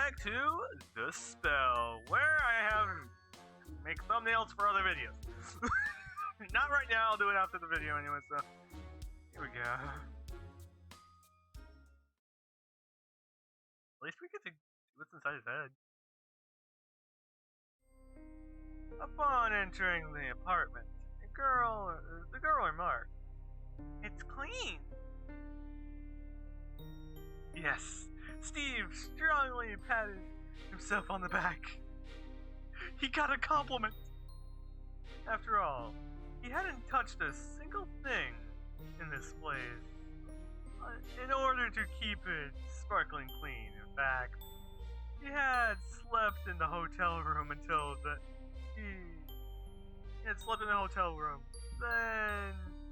back to The Spell, where I have make thumbnails for other videos. Not right now, I'll do it after the video anyway, so here we go. At least we get to see what's inside his head. Upon entering the apartment, the girl remarked, "It's clean." Yes, Steve strongly patted himself on the back. He got a compliment. After all, he hadn't touched a single thing in this place in order to keep it sparkling clean. In fact, he had slept in the hotel room until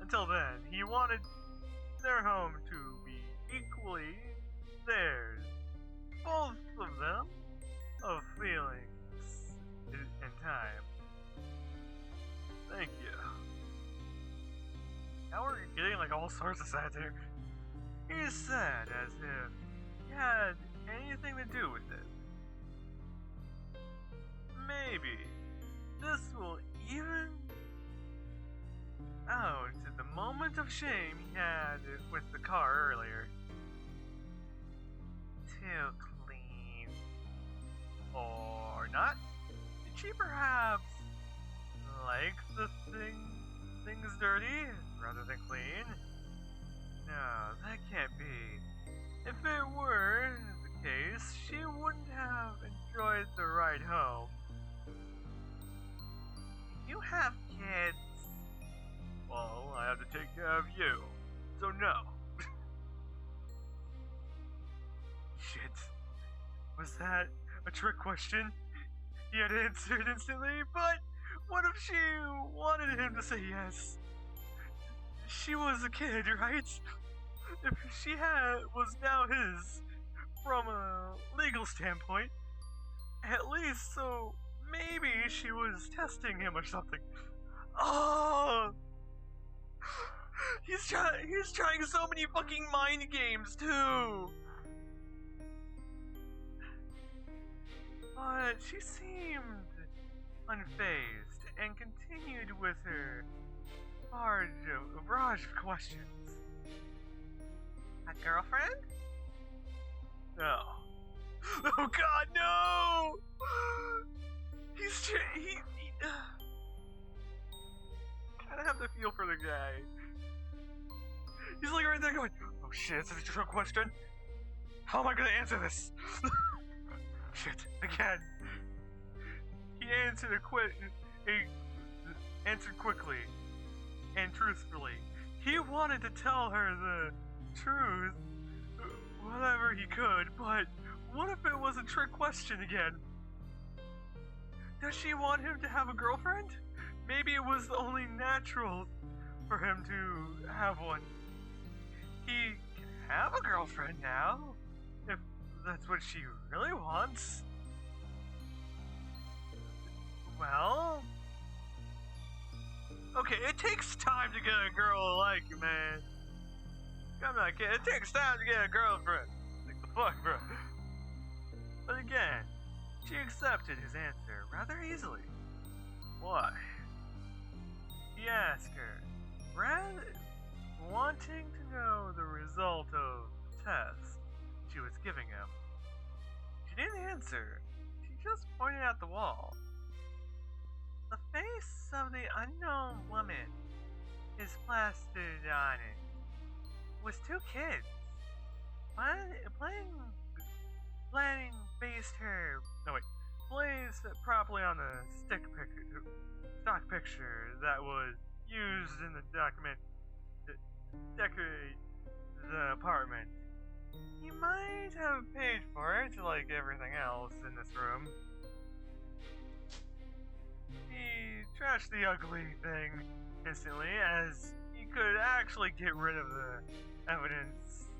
until then, he wanted their home to be equally theirs. Both of them, of feelings and time. Thank you. Now we're getting like all sorts of satire. He said as if he had anything to do with it. Maybe this will even out the moment of shame he had with the car earlier. Too clean. Or not? Did she perhaps like the things dirty rather than clean? No, that can't be. If it were the case, she wouldn't have enjoyed the ride home. You have kids. Well, I have to take care of you, so no. Shit. Was that a trick question? He had answered instantly, but what if she wanted him to say yes? She was a kid, right? If she was now his, from a legal standpoint, at least, so maybe she was testing him or something. Oh! He's trying so many fucking mind games too. But she seemed unfazed and continued with her barrage of questions. A girlfriend? No. Oh God, no! He kinda have to feel for the guy. He's like right there going, oh shit, is this a trick question? How am I gonna answer this? Shit, again. He answered answered quickly and truthfully. He wanted to tell her the truth, whatever he could, but what if it was a trick question again? Does she want him to have a girlfriend? Maybe it was only natural for him to have one. He can have a girlfriend now, if that's what she really wants. Well, okay, it takes time to get a girl like you, man. Come on, kid, it takes time to get a girlfriend. Like the fuck, bro. But again, she accepted his answer rather easily. Why? He asked her, rather wanting to know the result of the test she was giving him. She didn't answer. She just pointed at the wall. The face of the unknown woman is plastered on it. Was two kids. Placed properly on the stock picture that was used in the document to decorate the apartment. He might have paid for it, like everything else in this room. He trashed the ugly thing instantly, as he could actually get rid of the evidence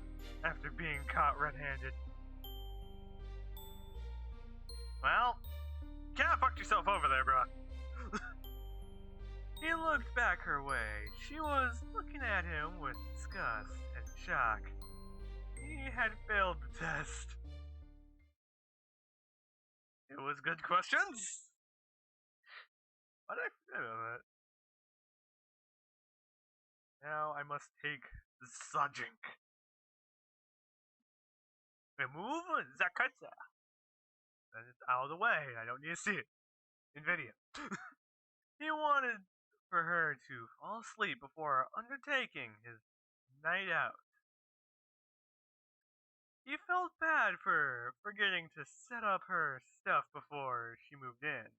after being caught red-handed. Well, kinda fucked yourself over there, bruh. He looked back her way. She was looking at him with disgust and shock. He had failed the test. was good questions. Why did I forget about that? Now I must take the Sajink. Remove Zakatsa. And it's out of the way. I don't need to see it in video. He wanted for her to fall asleep before undertaking his night out. He felt bad for forgetting to set up her stuff before she moved in.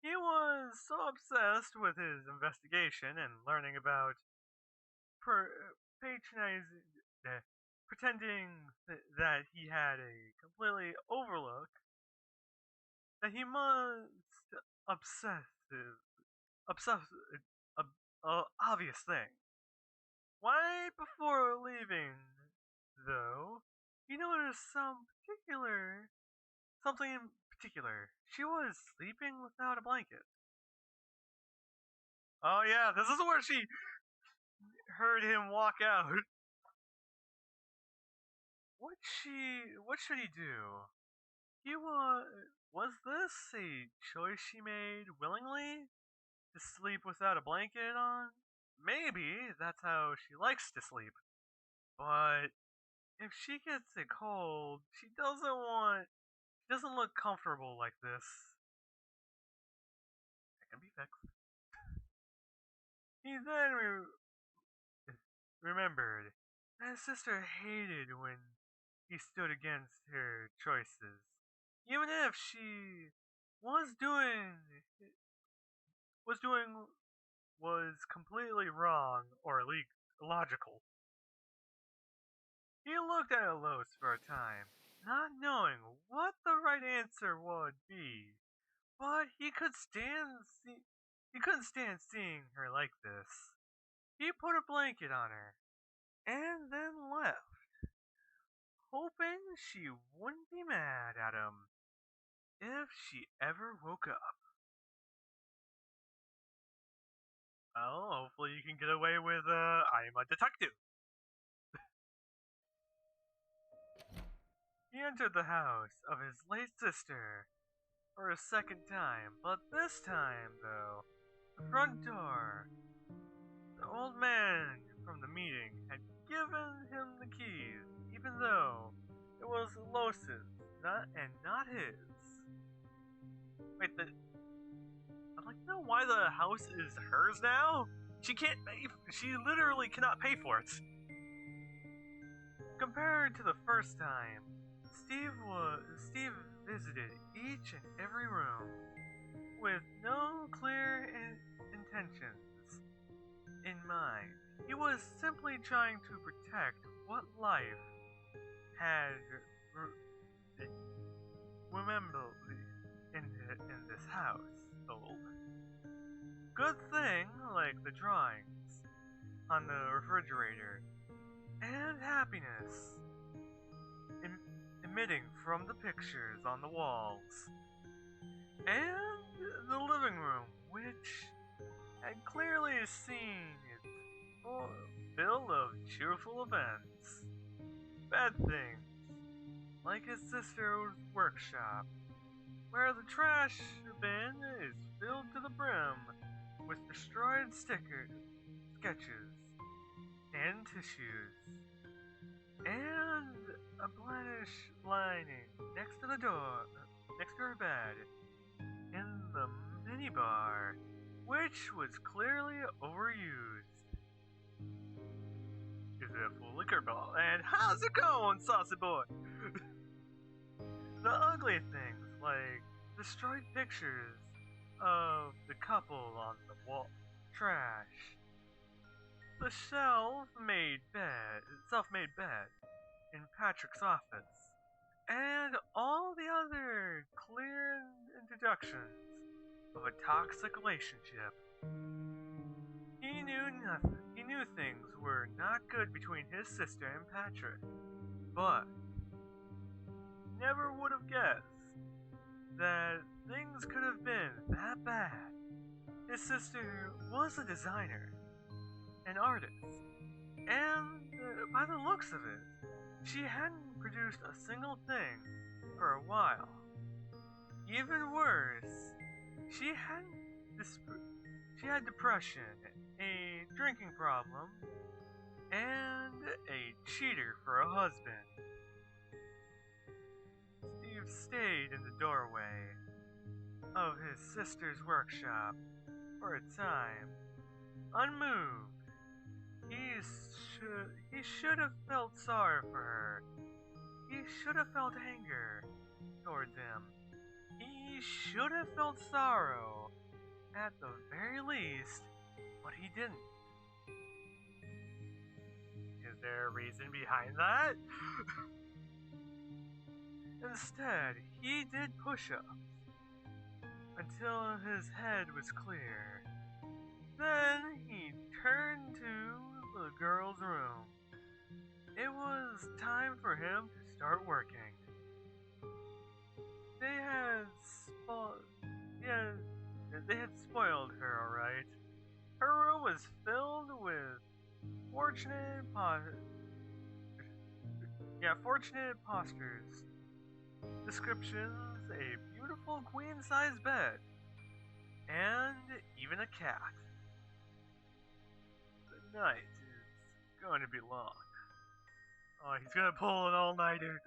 He was so obsessed with his investigation and learning about patronizing, pretending that he had a completely overlook that he must obsessive, obvious thing. Right before leaving, though, he noticed something in particular. She was sleeping without a blanket. Oh yeah, this is where she heard him walk out. What should he do? He was this a choice she made willingly to sleep without a blanket on? Maybe that's how she likes to sleep. But if she gets a cold, she doesn't look comfortable like this. It can be fixed. He then remembered that his sister hated when he stood against her choices. Even if she was doing was completely wrong or illogical. He looked at Elos for a time, not knowing what the right answer would be, but he couldn't stand seeing her like this. He put a blanket on her and then left, hoping she wouldn't be mad at him if she ever woke up. Well, hopefully you can get away with, I'm a detective. He entered the house of his late sister for a second time, but this time, though, the front door, the old man from the meeting had given him the keys, even though it was Los's, not his. Wait, I'm like, you know why the house is hers now? She literally cannot pay for it. Compared to the first time, Steve visited each and every room with no clear intentions in mind. He was simply trying to protect what life had remembered in this house. Good thing, like the drawings on the refrigerator, and happiness emitting from the pictures on the walls, and the living room, which had clearly seen its fill of cheerful events. Bad things, like his sister's workshop, where the trash bin is filled to the brim with destroyed sketches, and tissues, and a blandish lining next to her bed, in the minibar, which was clearly overused. Is it a full liquor bottle? And how's it going, saucy boy? The ugly things, like destroyed pictures of the couple on the wall, trash, the self-made bed in Patrick's office, and all the other clear introductions of a toxic relationship. He knew nothing. He knew things were not good between his sister and Patrick, but never would have guessed that things could have been that bad. His sister was a designer, an artist, and by the looks of it, she hadn't produced a single thing for a while. even worse, she had she had depression, a drinking problem, and a cheater for a husband. Steve stayed in the doorway of his sister's workshop for a time, unmoved. He should have felt sorry for her. He should have felt anger towards him. He should have felt sorrow, at the very least, but he didn't. Is there a reason behind that? Instead, he did push-ups until his head was clear. Then he turned to the girl's room. It was time for him to start working. They had spoiled her, alright. Her room was filled with fortunate postures. Descriptions, a beautiful queen-size bed, and even a cat. The night is going to be long. Oh, he's gonna pull an all-nighter.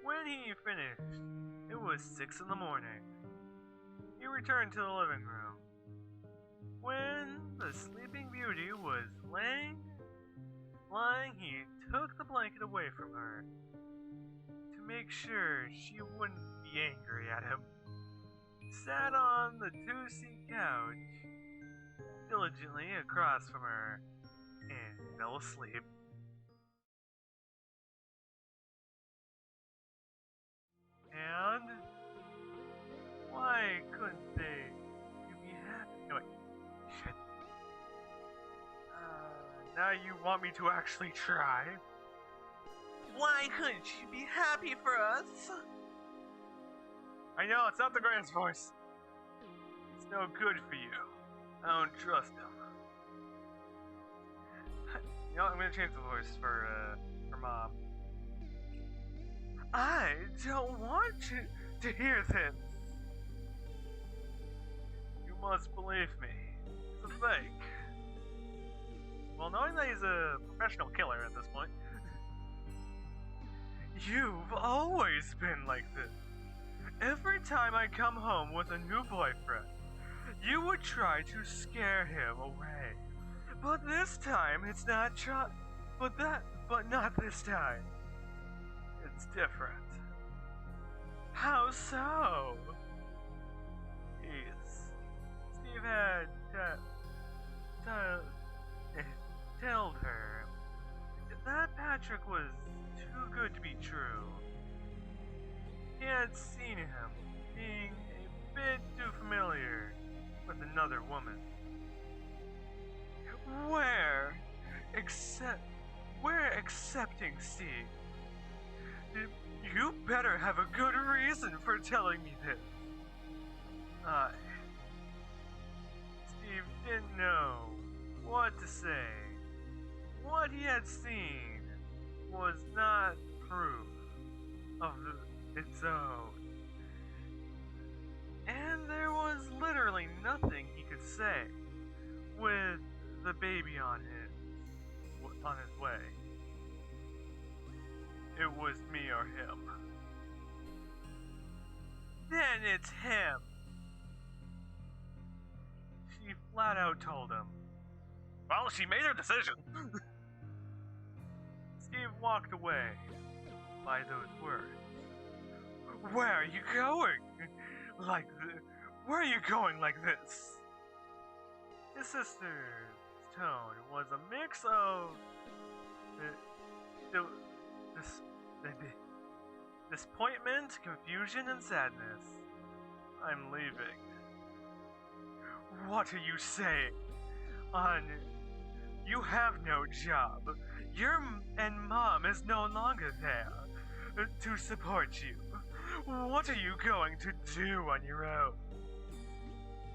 When he finished, it was 6 in the morning. He returned to the living room. When the Sleeping Beauty was lying, he took the blanket away from her to make sure she wouldn't be angry at him. Sat on the two-seat couch diligently across from her and fell asleep. And why couldn't they be happy? No, wait. Shit. Now you want me to actually try? Why couldn't you be happy for us? I know, it's not the greatest voice. It's no good for you. I don't trust him. You know what, I'm gonna change the voice for Mom. I don't want to hear this. You must believe me. It's a fake. Well, knowing that he's a professional killer at this point. You've always been like this. Every time I come home with a new boyfriend, you would try to scare him away. But this time it's not but not this time. It's different. How so? Steve had told her that Patrick was too good to be true. He had seen him being a bit too familiar with another woman. We're accepting Steve. You better have a good reason for telling me this. Steve didn't know what to say. What he had seen was not proof of its own. And there was literally nothing he could say with the baby on his way. It was me or him. Then it's him. She flat out told him. Well, she made her decision. Steve walked away by those words. Where are you going? Where are you going like this? His sister's tone was a mix of disappointment, confusion, and sadness. I'm leaving. What are you saying? You have no job. And Mom is no longer there to support you. What are you going to do on your own?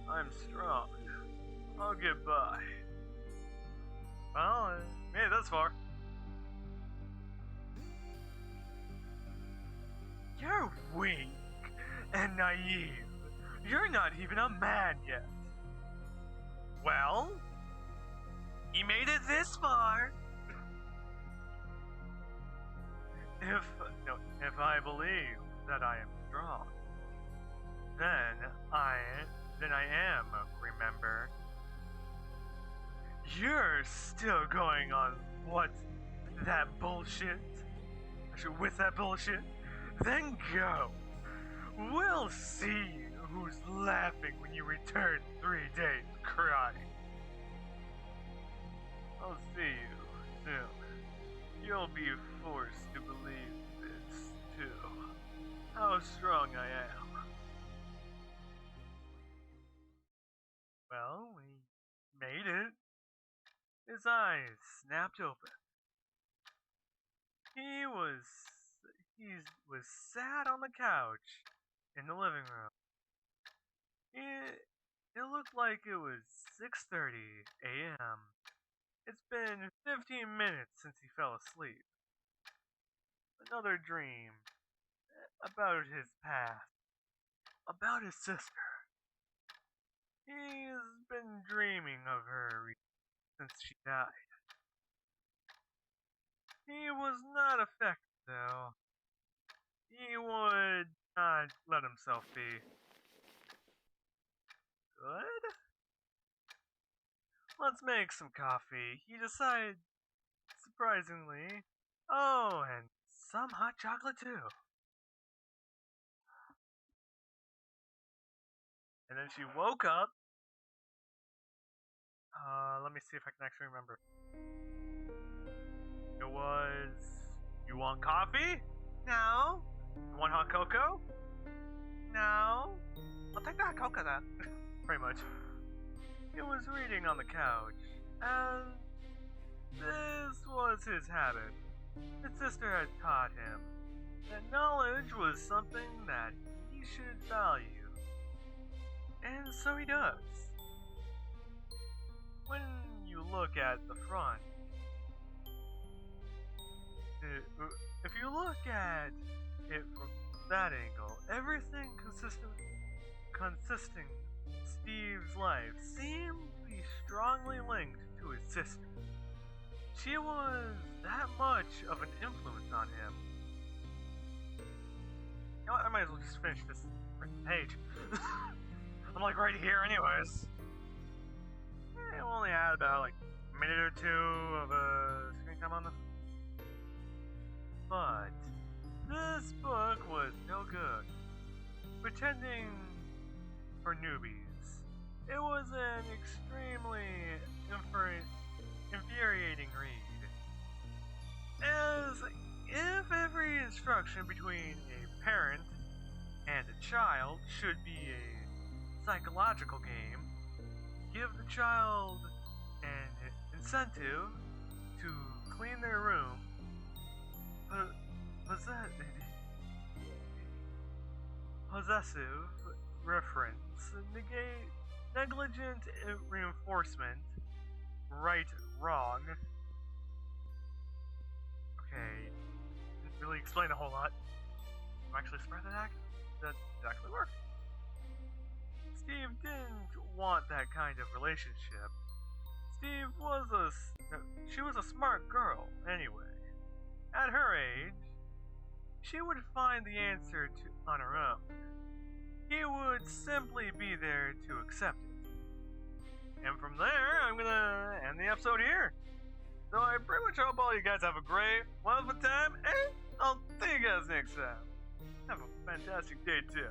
I'm strong. I'll get by. Well, I made it this far. You're weak and naive. You're not even a man yet. Well, he made it this far. If I believe that I am strong, then I am, remember? You're still going on that bullshit? With that bullshit? Then go. We'll see who's laughing when you return 3 days crying. I'll see you soon. You'll be forced to believe this, too. How strong I am. Well, we made it. His eyes snapped open. He was sat on the couch in the living room. It looked like it was 6:30 a.m. It's been 15 minutes since he fell asleep. Another dream about his past, about his sister. He's been dreaming of her since she died. He was not affected, though. He would not let himself be. Good? Let's make some coffee. He decided, surprisingly. Oh, and some hot chocolate, too. And then she woke up. Let me see if I can actually remember. It was, you want coffee? No. You want hot cocoa? No. I'll take the hot cocoa then. Pretty much. He was reading on the couch, and this was his habit. His sister had taught him that knowledge was something that he should value. And so he does. When you look at the front, if you look at it from that angle, everything consisting Steve's life seemed to be strongly linked to his sister. She was that much of an influence on him. You know what, I might as well just finish this page. I'm like right here anyways. I only had about like a minute or two of screen time on this. But this book was no good. Pretending for newbies. It was an extremely infuriating read. As if every instruction between a parent and a child should be a psychological game, give the child an incentive to clean their room, possessive reference, negate negligent reinforcement, right, wrong. Okay, didn't really explain a whole lot. I'm actually surprised that actually worked. Steve didn't want that kind of relationship. She was a smart girl, anyway. At her age, she would find the answer on her own. He would simply be there to accept it. And from there, I'm gonna end the episode here. So I pretty much hope all you guys have a great, wonderful time, and I'll see you guys next time. Have a fantastic day too.